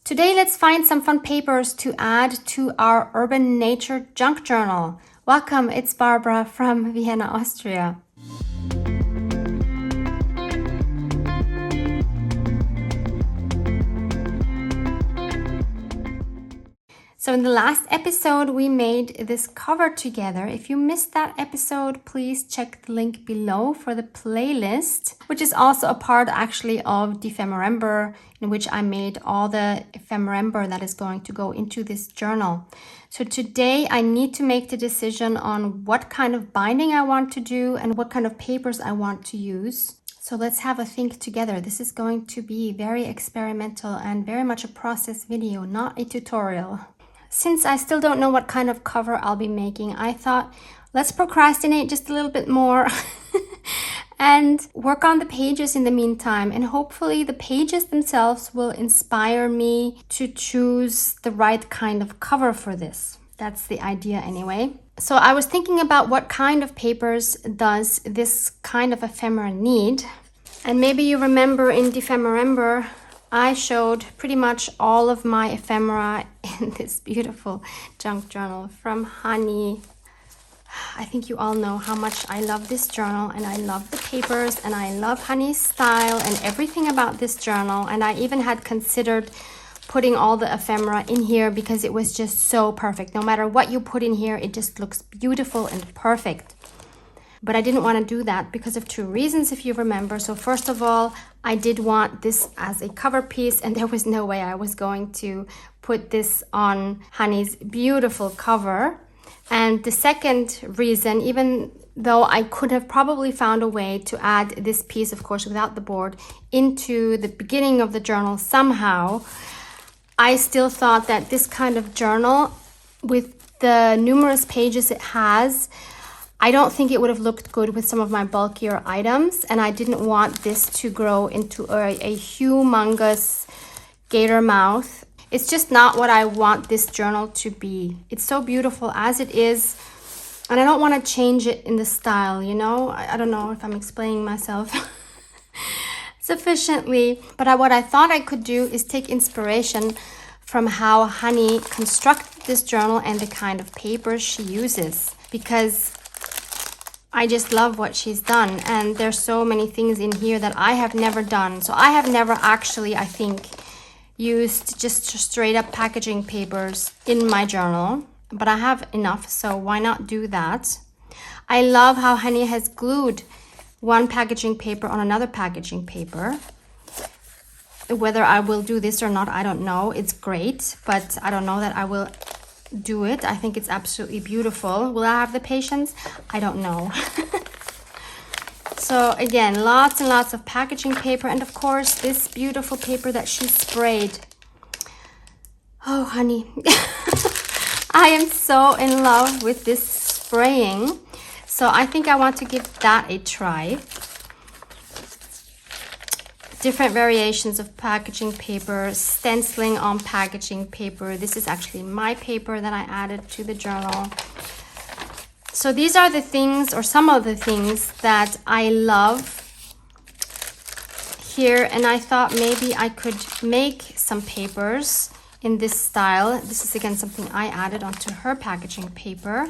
Today, let's find some fun papers to add to our urban nature junk journal. Welcome, it's Barbara from Vienna, Austria. So in the last episode, we made this cover together. If you missed that episode, please check the link below for the playlist, which is also a part actually of DEPHEMEREMBER, in which I made all the ephemerember that is going to go into this journal. So today I need to make the decision on what kind of binding I want to do and what kind of papers I want to use. So let's have a think together. This is going to be very experimental and very much a process video, not a tutorial. Since I still don't know what kind of cover I'll be making, I thought let's procrastinate just a little bit more and work on the pages in the meantime. And hopefully the pages themselves will inspire me to choose the right kind of cover for this. That's the idea anyway. So I was thinking about what kind of papers does this kind of ephemera need. And maybe you remember in DEPHEMEREMBER, I showed pretty much all of my ephemera in this beautiful junk journal from Honey. I think you all know how much I love this journal, and I love the papers, and I love Honey's style and everything about this journal. And I even had considered putting all the ephemera in here because it was just so perfect. No matter what you put in here, it just looks beautiful and perfect. But I didn't want to do that because of two reasons, if you remember. So first of all, I did want this as a cover piece, and there was no way I was going to put this on Honey's beautiful cover. And the second reason, even though I could have probably found a way to add this piece, of course, without the board, into the beginning of the journal somehow, I still thought that this kind of journal, with the numerous pages it has, I don't think it would have looked good with some of my bulkier items, and I didn't want this to grow into a humongous gator mouth. It's just not what I want this journal to be. It's so beautiful as it is, and I don't want to change it in the style, you know? I don't know if I'm explaining myself sufficiently, but what I thought I could do is take inspiration from how Honey constructed this journal and the kind of paper she uses, because I just love what she's done, and there's so many things in here that I have never done. So I have never actually, I think, used just straight up packaging papers in my journal, but I have enough, so why not do that? I love how Honey has glued one packaging paper on another packaging paper. Whether I will do this or not, I don't know. It's great, but I don't know that I will do it. I think it's absolutely beautiful. Will I have the patience? I don't know. So again, lots and lots of packaging paper, and of course this beautiful paper that she sprayed. Oh, Honey. I am so in love with this spraying. So I think I want to give that a try. Different variations of packaging paper, stenciling on packaging paper. This is actually my paper that I added to the journal. So these are the things, or some of the things, that I love here, and I thought maybe I could make some papers in this style. This is again something I added onto her packaging paper.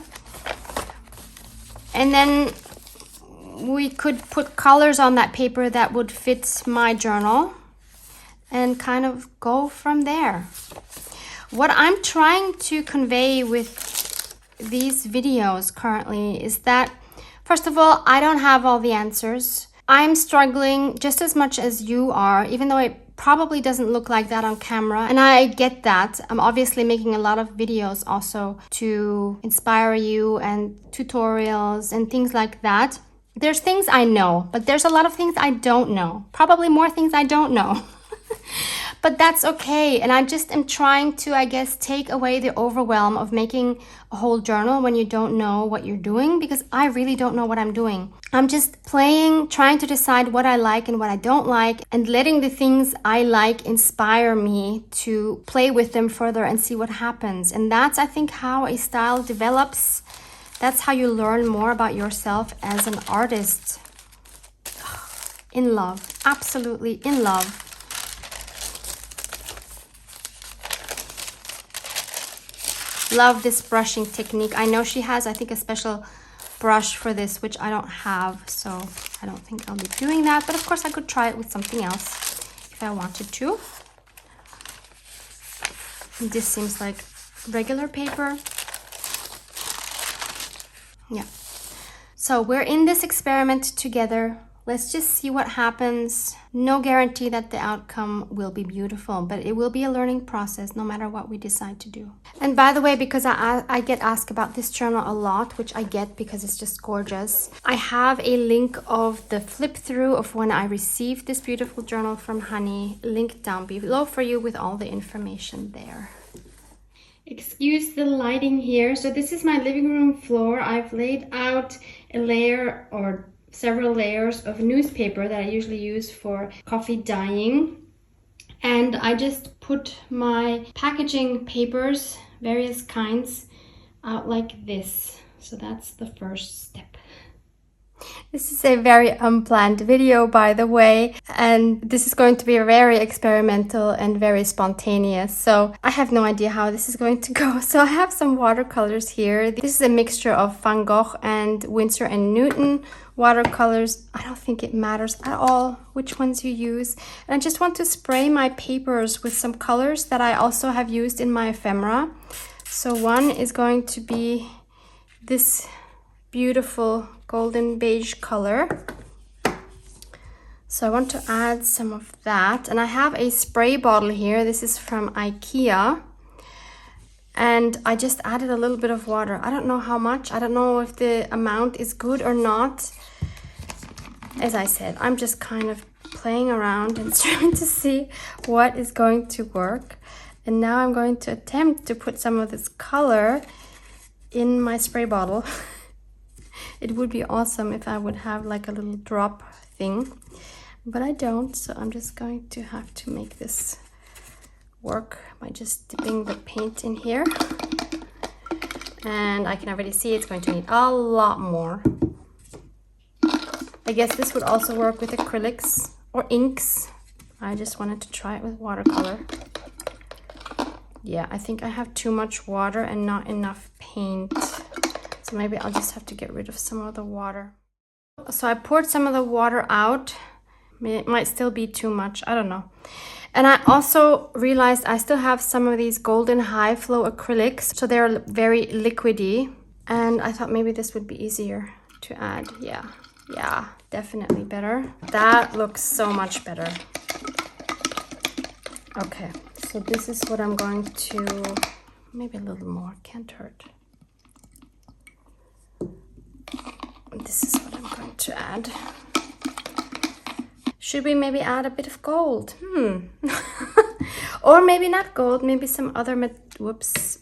And then we could put colors on that paper that would fit my journal and kind of go from there. What I'm trying to convey with these videos currently is that, first of all, I don't have all the answers. I'm struggling just as much as you are, even though it probably doesn't look like that on camera. And I get that. I'm obviously making a lot of videos also to inspire you, and tutorials and things like that. There's things I know, but there's a lot of things I don't know. Probably more things I don't know. But that's okay. And I just am trying to, I guess, take away the overwhelm of making a whole journal when you don't know what you're doing, because I really don't know what I'm doing. I'm just playing, trying to decide what I like and what I don't like, and letting the things I like inspire me to play with them further and see what happens. And that's, I think, how a style develops. That's how you learn more about yourself as an artist. In love, absolutely in love. Love this brushing technique. I know she has, I think, a special brush for this, which I don't have, so I don't think I'll be doing that. But of course I could try it with something else if I wanted to. And this seems like regular paper. Yeah. So we're in this experiment together. Let's just see what happens. No guarantee that the outcome will be beautiful, but it will be a learning process no matter what we decide to do. And by the way, because I get asked about this journal a lot, which I get because it's just gorgeous, I have a link of the flip through of when I received this beautiful journal from Honey linked down below for you with all the information there. Excuse the lighting here. So this is my living room floor. I've laid out a layer or several layers of newspaper that I usually use for coffee dyeing. And I just put my packaging papers, various kinds, out like this. So that's the first step. This is a very unplanned video, by the way, and this is going to be very experimental and very spontaneous. So I have no idea how this is going to go. So I have some watercolors here. This is a mixture of Van Gogh and Winsor & Newton watercolors. I don't think it matters at all which ones you use. And I just want to spray my papers with some colors that I also have used in my ephemera. So one is going to be this beautiful golden beige color. So I want to add some of that. And I have a spray bottle here. This is from IKEA. And I just added a little bit of water. I don't know how much. I don't know if the amount is good or not. As I said, I'm just kind of playing around and trying to see what is going to work. And now I'm going to attempt to put some of this color in my spray bottle. It would be awesome if I would have like a little drop thing, but I don't, so I'm just going to have to make this work by just dipping the paint in here. And I can already see it's going to need a lot more. I guess this would also work with acrylics or inks. I just wanted to try it with watercolor. Yeah, I think I have too much water and not enough paint. So maybe I'll just have to get rid of some of the water. So I poured some of the water out. It might still be too much, I don't know. And I also realized I still have some of these golden high flow acrylics. So they're very liquidy. And I thought maybe this would be easier to add. Yeah, definitely better. That looks so much better. Okay, so this is what I'm going to, maybe a little more, can't hurt. This is what I'm going to add. Should we maybe add a bit of gold? Or maybe not gold, maybe some other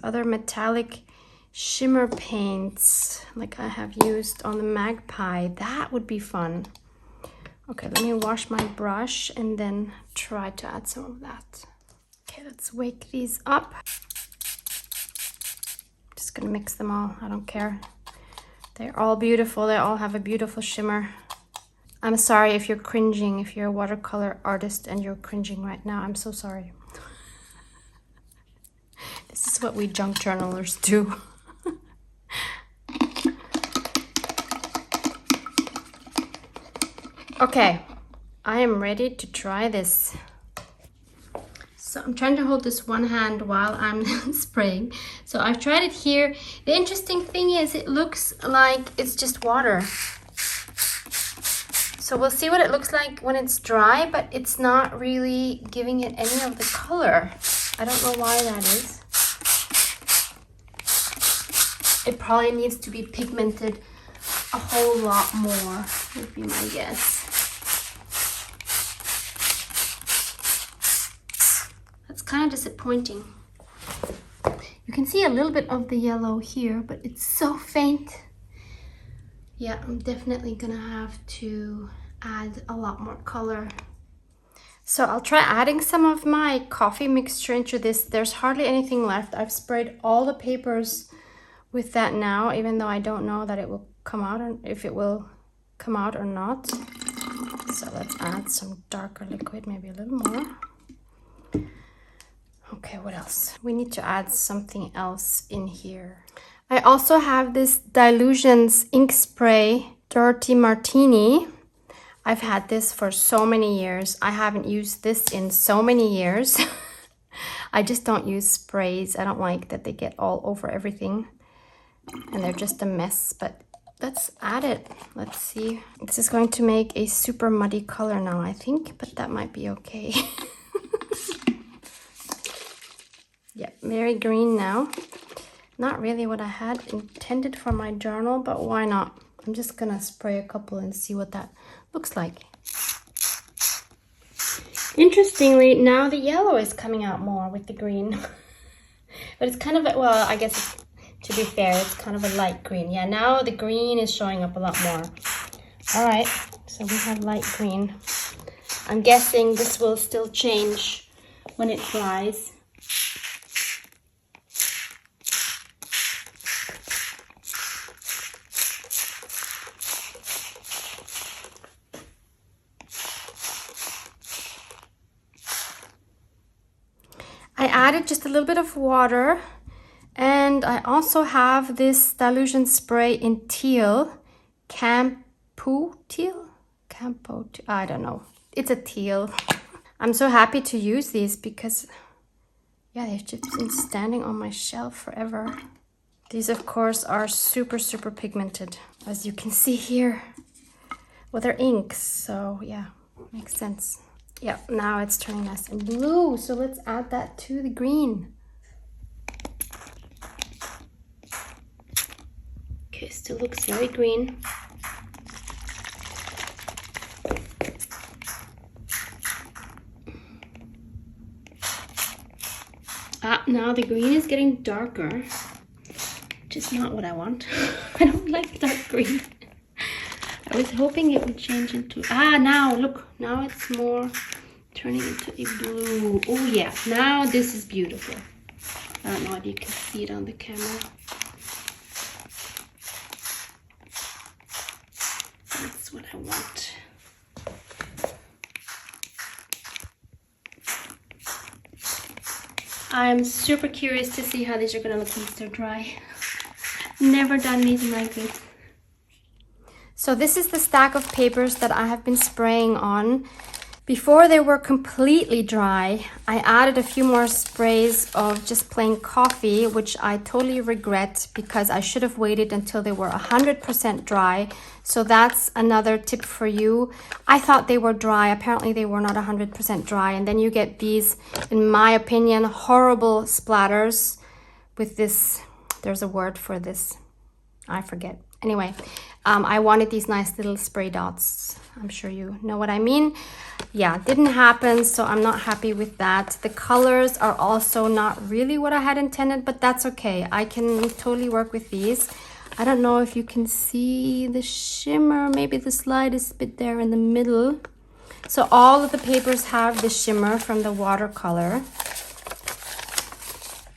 other metallic shimmer paints like I have used on the Magpie. That would be fun. Okay, let me wash my brush and then try to add some of that. Okay, let's wake these up. Just gonna mix them all, I don't care. They're all beautiful, they all have a beautiful shimmer. I'm sorry if you're cringing, if you're a watercolor artist and you're cringing right now, I'm so sorry. This is what we junk journalers do. Okay, I am ready to try this. So I'm trying to hold this one hand while I'm spraying. So I've tried it here. The interesting thing is it looks like it's just water. So we'll see what it looks like when it's dry, but it's not really giving it any of the color. I don't know why that is. It probably needs to be pigmented a whole lot more, would be my guess. That's kind of disappointing. You can see a little bit of the yellow here, but it's so faint. Yeah, I'm definitely gonna have to add a lot more color. So I'll try adding some of my coffee mixture into this. There's hardly anything left. I've sprayed all the papers with that now, even though I don't know that it will come out, or if it will come out or not. So let's add some darker liquid, maybe a little more. Okay, what else? We need to add something else in here. I also have this Dilutions ink spray Dirty Martini. I've had this for so many years. I haven't used this in so many years. I just don't use sprays. I don't like that they get all over everything and they're just a mess, but let's add it. Let's see. This is going to make a super muddy color now, I think, but that might be okay. Yeah, very green now. Not really what I had intended for my journal, but why not? I'm just gonna spray a couple and see what that looks like. Interestingly, now the yellow is coming out more with the green. But it's kind of, well, I guess to be fair, it's kind of a light green. Yeah, now the green is showing up a lot more. All right, so we have light green. I'm guessing this will still change when it dries. I added just a little bit of water, and I also have this dilution spray in teal, Campo teal, I don't know. It's a teal. I'm so happy to use these because, yeah, they've just been standing on my shelf forever. These, of course, are super, super pigmented, as you can see here. Well, they're inks, so yeah, makes sense. Yeah, now it's turning nice and blue, so let's add that to the green. Okay, still looks very green. Now the green is getting darker, which is not what I want. I don't like dark green. I was hoping it would change into, now look, now it's more turning into a blue. Oh yeah, now this is beautiful. I don't know if you can see it on the camera. That's what I want. I'm super curious to see how these are gonna look once they're dry. Never done anything like this. So this is the stack of papers that I have been spraying on. Before they were completely dry, I added a few more sprays of just plain coffee, which I totally regret because I should have waited until they were 100% dry. So that's another tip for you. I thought they were dry. Apparently they were not 100% dry. And then you get these, in my opinion, horrible splatters with this. There's a word for this. I forget. Anyway, I wanted these nice little spray dots. I'm sure you know what I mean. Yeah, didn't happen, so I'm not happy with that. The colors are also not really what I had intended, but that's okay. I can totally work with these. I don't know if you can see the shimmer. Maybe the slide is a bit there in the middle. So all of the papers have the shimmer from the watercolor.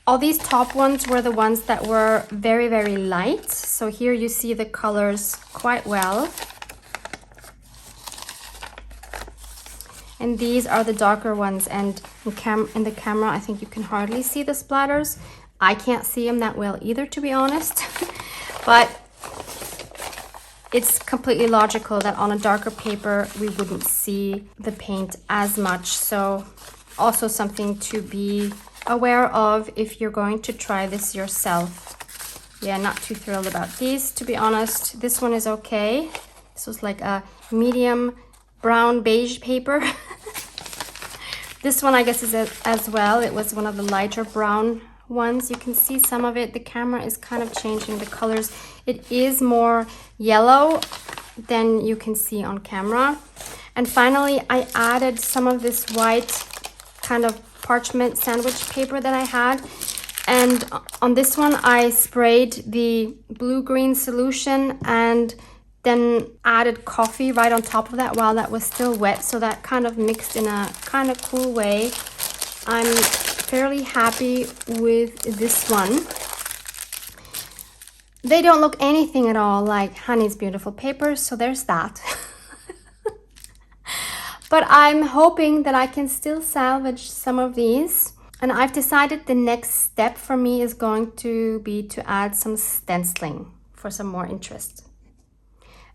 All these top ones were the ones that were very, very light. So here you see the colors quite well. And these are the darker ones. And in the camera, I think you can hardly see the splatters. I can't see them that well either, to be honest. But it's completely logical that on a darker paper, we wouldn't see the paint as much. So also something to be aware of if you're going to try this yourself. Yeah, not too thrilled about these, to be honest. This one is okay. This was like a medium brown beige paper. This one, I guess, is as well. It was one of the lighter brown ones. You can see some of it. The camera is kind of changing the colors. It is more yellow than you can see on camera. And finally, I added some of this white kind of parchment sandwich paper that I had, and on this one I sprayed the blue-green solution and then added coffee right on top of that while that was still wet, so that kind of mixed in a kind of cool way. I'm fairly happy with this one. They don't look anything at all like Honey's Beautiful Papers, so there's that. But I'm hoping that I can still salvage some of these. And I've decided the next step for me is going to be to add some stenciling for some more interest.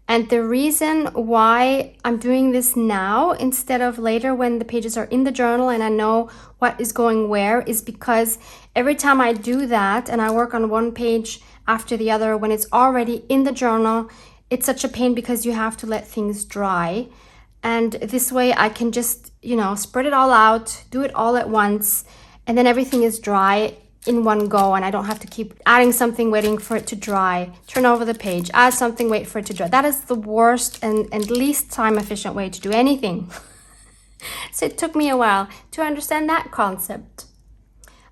And the reason why I'm doing this now instead of later when the pages are in the journal and I know what is going where is because every time I do that and I work on one page after the other, when it's already in the journal, it's such a pain because you have to let things dry. And this way I can just, spread it all out, do it all at once, and then everything is dry in one go and I don't have to keep adding something, waiting for it to dry, turn over the page, add something, wait for it to dry. That is the worst and least time efficient way to do anything. So it took me a while to understand that concept.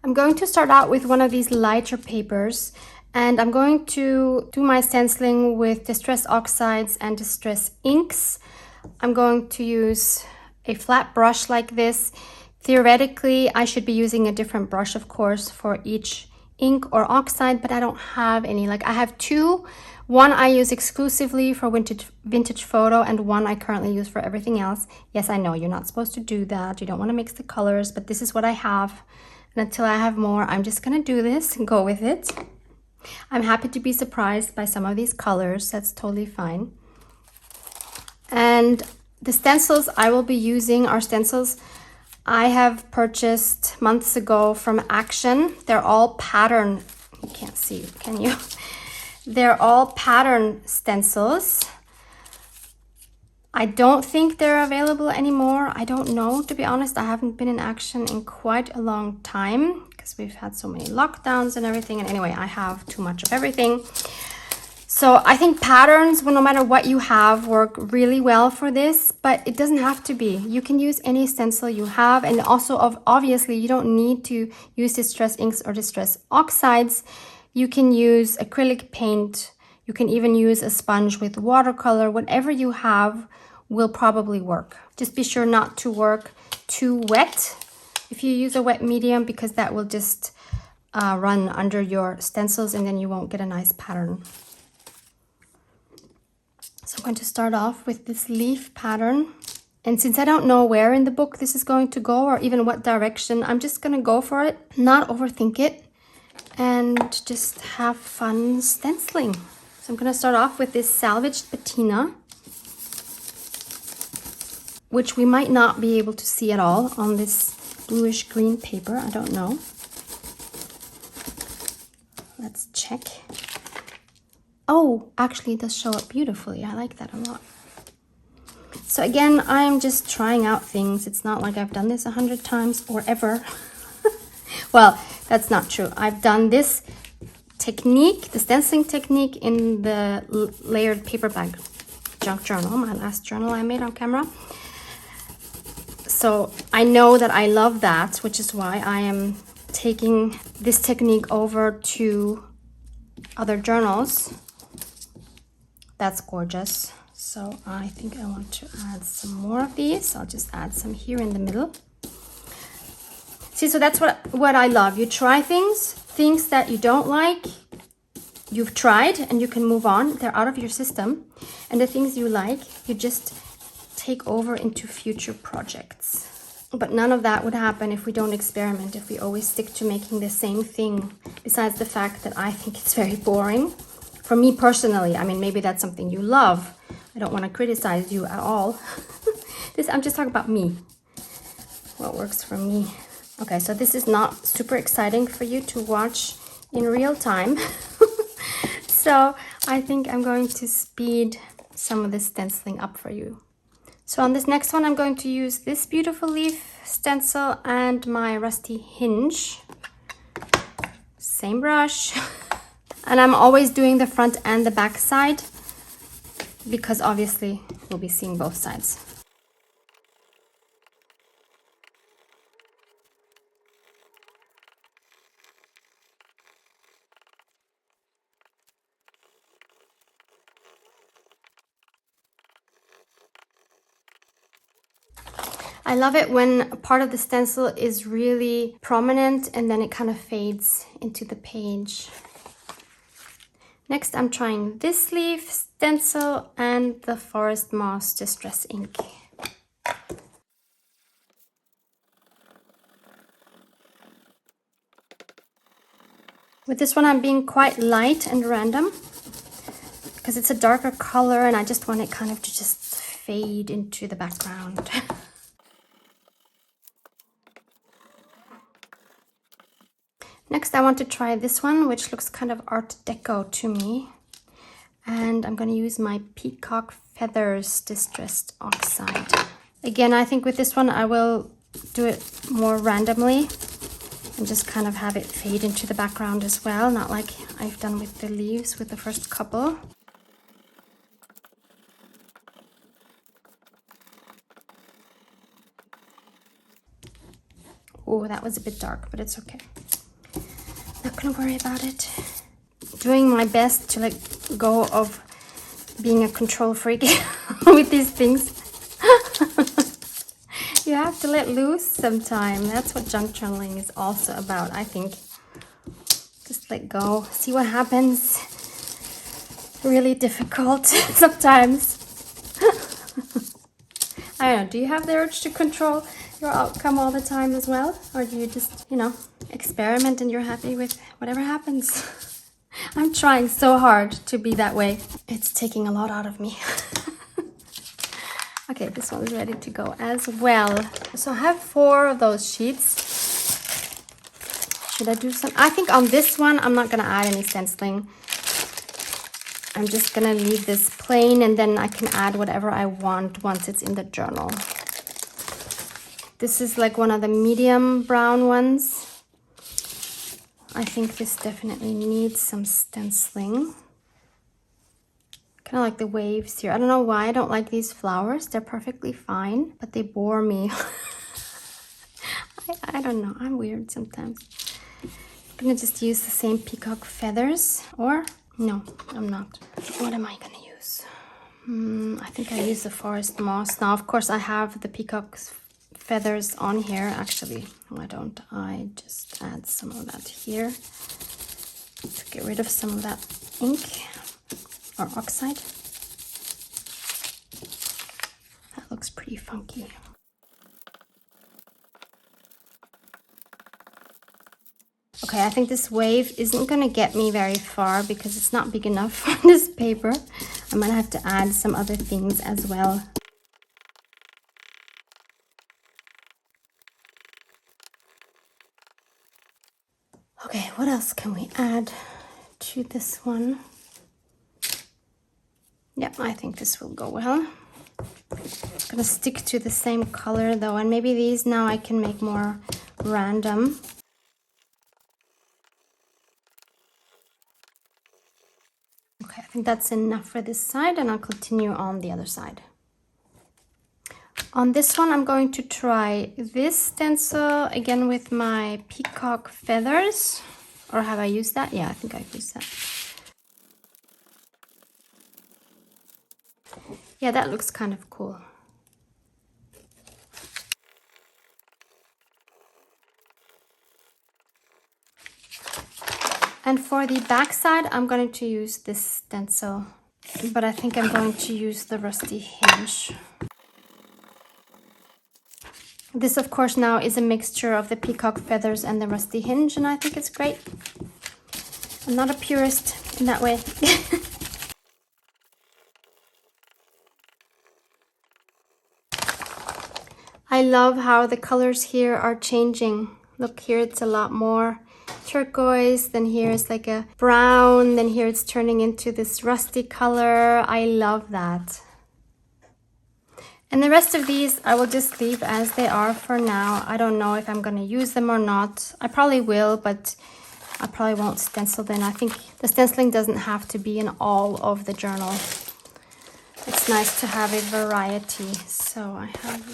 I'm going to start out with one of these lighter papers and I'm going to do my stenciling with Distress Oxides and Distress Inks. I'm going to use a flat brush like this. Theoretically, I should be using a different brush, of course, for each ink or oxide, but I don't have any. Like I have two. One I use exclusively for vintage photo and one I currently use for everything else. Yes, I know you're not supposed to do that. You don't want to mix the colors, but this is what I have. And until I have more, I'm just going to do this and go with it. I'm happy to be surprised by some of these colors. That's totally fine. And the stencils I will be using are stencils I have purchased months ago from Action. They're all pattern, you can't see, can you? They're all pattern stencils. I don't think they're available anymore. I don't know, to be honest. I haven't been in Action in quite a long time because we've had so many lockdowns and everything. And anyway, I have too much of everything. So I think patterns, well, no matter what you have, work really well for this, but it doesn't have to be. You can use any stencil you have, and also obviously you don't need to use Distress Inks or Distress Oxides. You can use acrylic paint. You can even use a sponge with watercolor. Whatever you have will probably work. Just be sure not to work too wet if you use a wet medium, because that will just run under your stencils and then you won't get a nice pattern. So I'm going to start off with this leaf pattern. And since I don't know where in the book this is going to go or even what direction, I'm just going to go for it, not overthink it, and just have fun stenciling. So I'm going to start off with this salvaged patina, which we might not be able to see at all on this bluish green paper. I don't know. Let's check. Oh, actually it does show up beautifully. I like that a lot. So again, I'm just trying out things. It's not like I've done this 100 times or ever. Well, that's not true. I've done this technique, the stenciling technique, in the layered paper bag junk journal, my last journal I made on camera. So I know that I love that, which is why I am taking this technique over to other journals. That's gorgeous. So I think I want to add some more of these. I'll just add some here in the middle. See, so that's what I love. You try things that you don't like, you've tried and you can move on. They're out of your system. And the things you like, you just take over into future projects. But none of that would happen if we don't experiment, if we always stick to making the same thing, besides the fact that I think it's very boring. For me personally, I mean, maybe that's something you love. I don't want to criticize you at all. I'm just talking about me. What works for me. Okay, so this is not super exciting for you to watch in real time. So I think I'm going to speed some of the stenciling up for you. So on this next one, I'm going to use this beautiful leaf stencil and my rusty hinge. Same brush. And I'm always doing the front and the back side because obviously we'll be seeing both sides. I love it when part of the stencil is really prominent and then it kind of fades into the page. Next, I'm trying this leaf stencil and the Forest Moss Distress Ink. With this one, I'm being quite light and random because it's a darker color and I just want it kind of to just fade into the background. Next, I want to try this one, which looks kind of Art Deco to me. And I'm going to use my Peacock Feathers Distressed Oxide. Again, I think with this one, I will do it more randomly and just kind of have it fade into the background as well, not like I've done with the leaves with the first couple. Oh, that was a bit dark, but it's okay. Not gonna worry about it. Doing my best to let go of being a control freak with these things. You have to let loose sometime. That's what junk journaling is also about, I think. Just let go, see what happens. Really difficult sometimes. I don't know, do you have the urge to control your outcome all the time as well? Or do you just, you know, experiment and you're happy with whatever happens? I'm trying so hard to be that way. It's taking a lot out of me. Okay, this one's ready to go as well. So I have 4 of those sheets. Should I do some? I think on this one, I'm not gonna add any stenciling. I'm just gonna leave this plain and then I can add whatever I want once it's in the journal. This is like one of the medium brown ones. I think this definitely needs some stenciling. Kind of like the waves here. I don't know why I don't like these flowers. They're perfectly fine, but they bore me. I don't know. I'm weird sometimes. I'm gonna just use the same peacock feathers. Or, no, I'm not. What am I gonna use? I think I use the forest moss. Now, of course, I have the peacock's feathers on here. Actually, no, I don't. I just add some of that here to get rid of some of that ink or oxide. That looks pretty funky. Okay, I think this wave isn't gonna get me very far because it's not big enough for this paper. I'm gonna have to add some other things as well. Okay, what else can we add to this one? Yeah, I think this will go well. I'm gonna stick to the same color though, and maybe these now I can make more random. Okay, I think that's enough for this side and I'll continue on the other side. On this one, I'm going to try this stencil again with my peacock feathers. Or have I used that? Yeah, I think I've used that. Yeah, that looks kind of cool. And for the back side, I'm going to use this stencil. But I think I'm going to use the rusty hinge. This, of course, now is a mixture of the peacock feathers and the rusty hinge, and I think it's great. I'm not a purist in that way. I love how the colors here are changing. Look here, it's a lot more turquoise, then here is like a brown, then here it's turning into this rusty color. I love that. And the rest of these I will just leave as they are for now. I don't know if I'm going to use them or not. I probably will, but I probably won't stencil them. I think the stenciling doesn't have to be in all of the journal. It's nice to have a variety. So I have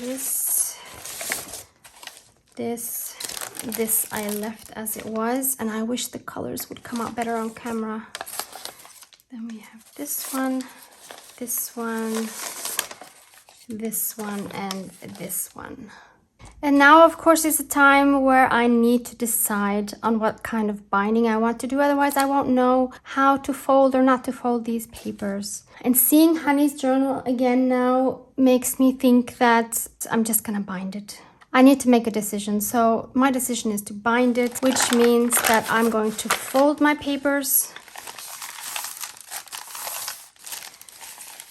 this I left as it was, and I wish the colors would come out better on camera. Then we have this one, this one, this one, and this one. And now, of course, is a time where I need to decide on what kind of binding I want to do. Otherwise, I won't know how to fold or not to fold these papers. And seeing Honey's journal again now makes me think that I'm just gonna bind it. I need to make a decision. So my decision is to bind it, which means that I'm going to fold my papers.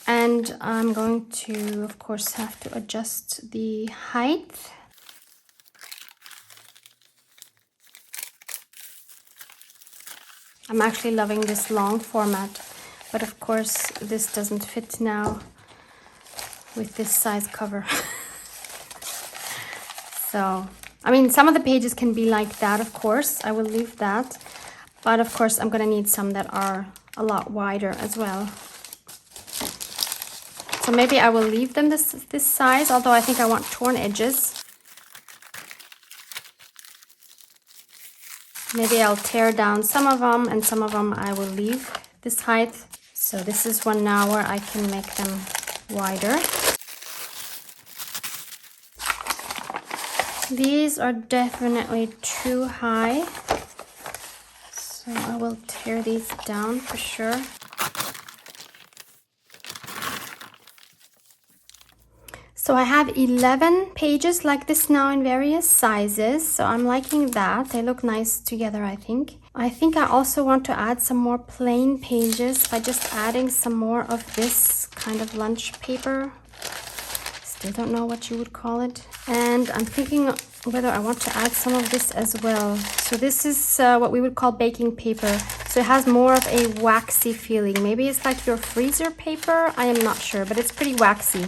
And I'm going to, of course, have to adjust the height. I'm actually loving this long format, but of course this doesn't fit now with this size cover. So, I mean, some of the pages can be like that, of course. I will leave that. But of course, I'm going to need some that are a lot wider as well. So maybe I will leave them this size, although I think I want torn edges. Maybe I'll tear down some of them, and some of them I will leave this height. So this is one now where I can make them wider. These are definitely too high, so I will tear these down for sure. So I have 11 pages like this now in various sizes, so I'm liking that. They look nice together, I think. I think I also want to add some more plain pages by just adding some more of this kind of lunch paper. Still don't know what you would call it. And I'm thinking whether I want to add some of this as well. So this is what we would call baking paper. So it has more of a waxy feeling. Maybe it's like your freezer paper. I am not sure, but it's pretty waxy.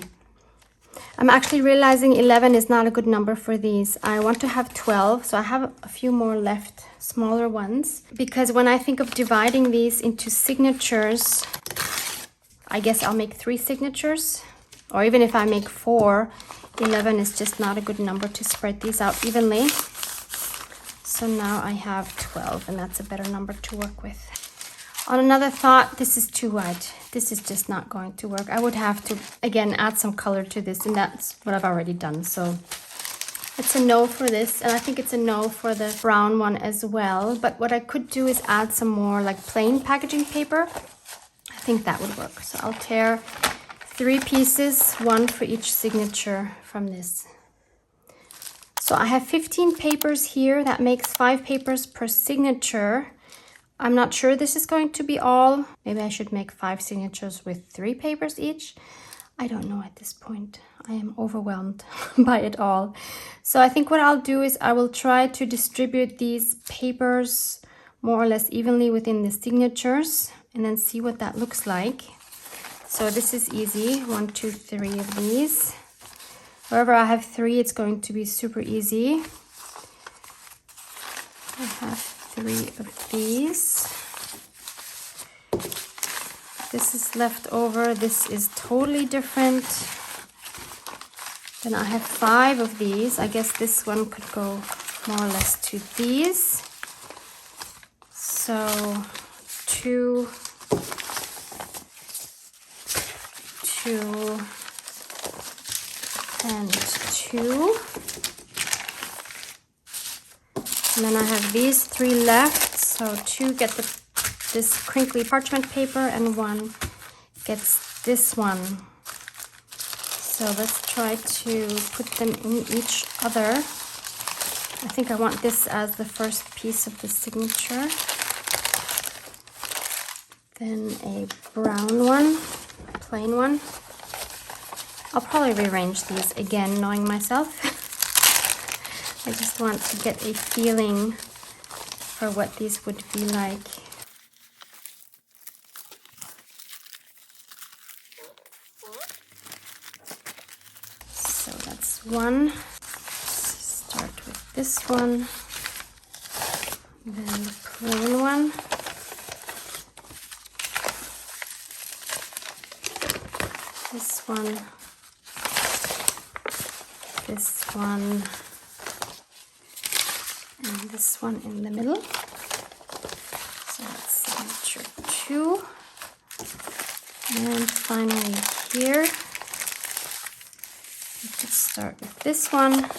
I'm actually realizing 11 is not a good number for these. I want to have 12, so I have a few more left, smaller ones. Because when I think of dividing these into signatures, I guess I'll make 3 signatures. Or even if I make 4, 11 is just not a good number to spread these out evenly. So now I have 12, and that's a better number to work with. On another thought, this is too wide. This is just not going to work. I would have to, again, add some color to this, and that's what I've already done. So it's a no for this, and I think it's a no for the brown one as well. But what I could do is add some more like plain packaging paper. I think that would work. So I'll tear 3 pieces, 1 for each signature from this. So I have 15 papers here. That makes 5 papers per signature. I'm not sure this is going to be all. Maybe I should make 5 signatures with 3 papers each. I don't know at this point. I am overwhelmed by it all. So I think what I'll do is I will try to distribute these papers more or less evenly within the signatures and then see what that looks like. So this is easy. 1, 2, 3 of these. Wherever I have 3, it's going to be super easy. I have 3 of these. This is left over. This is totally different. Then I have 5 of these. I guess this one could go more or less to these. So 2, 2, and 2. And then I have these 3 left. So 2 get this crinkly parchment paper and 1 gets this one. So let's try to put them in each other. I think I want this as the first piece of the signature. Then a brown one, a plain one. I'll probably rearrange these again, knowing myself. I just want to get a feeling for what these would be like. So that's one. Start with this one, then the plain one. This one, this one, and this one in the middle. So that's signature 2. And finally here, we could start with this one.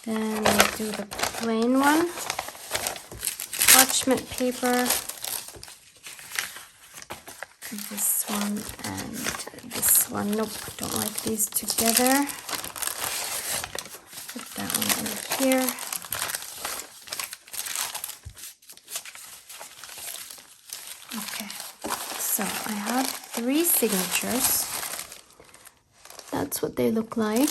Then we'll do the plain one. Parchment paper. This one and this one. Nope, don't like these together. here. Okay, so I have 3 signatures. That's what they look like.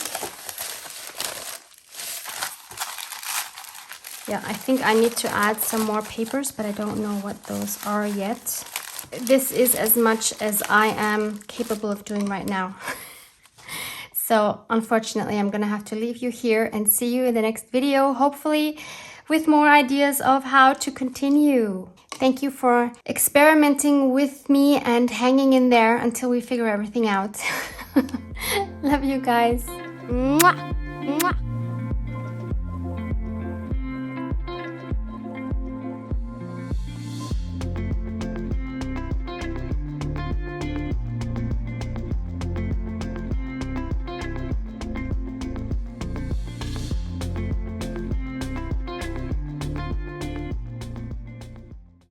Yeah, I think I need to add some more papers, but I don't know what those are yet. This is as much as I am capable of doing right now. So unfortunately, I'm gonna have to leave you here and see you in the next video, hopefully with more ideas of how to continue. Thank you for experimenting with me and hanging in there until we figure everything out. Love you guys. Mwah! Mwah!